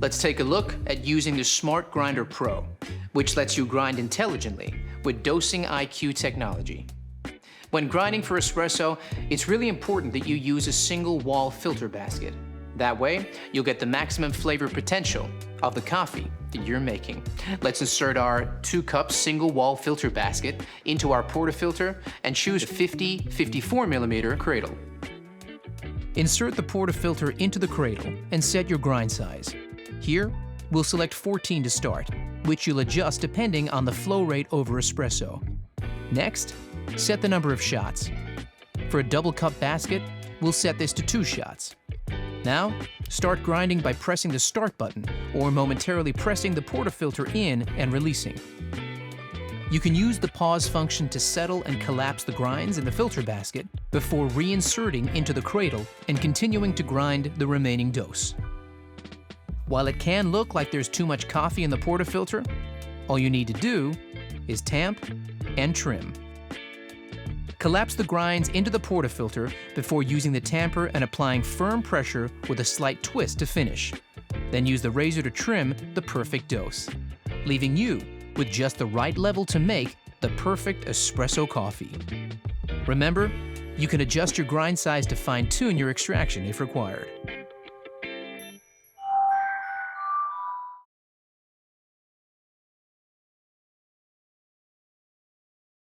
Let's take a look at using the Smart Grinder Pro, which lets you grind intelligently with dosing IQ technology. When grinding for espresso, it's really important that you use a single wall filter basket. That way, you'll get the maximum flavor potential of the coffee that you're making. Let's insert our 2-cup single wall filter basket into our portafilter and choose a 50-54mm cradle. Insert the portafilter into the cradle and set your grind size. Here, we'll select 14 to start, which you'll adjust depending on the flow rate over espresso. Next, set the number of shots. For a double cup basket, we'll set this to 2 shots. Now, start grinding by pressing the start button or momentarily pressing the portafilter in and releasing. You can use the pause function to settle and collapse the grinds in the filter basket before reinserting into the cradle and continuing to grind the remaining dose. While it can look like there's too much coffee in the portafilter, all you need to do is tamp and trim. Collapse the grinds into the portafilter before using the tamper and applying firm pressure with a slight twist to finish. Then use the razor to trim the perfect dose, leaving you with just the right level to make the perfect espresso coffee. Remember, you can adjust your grind size to fine-tune your extraction if required.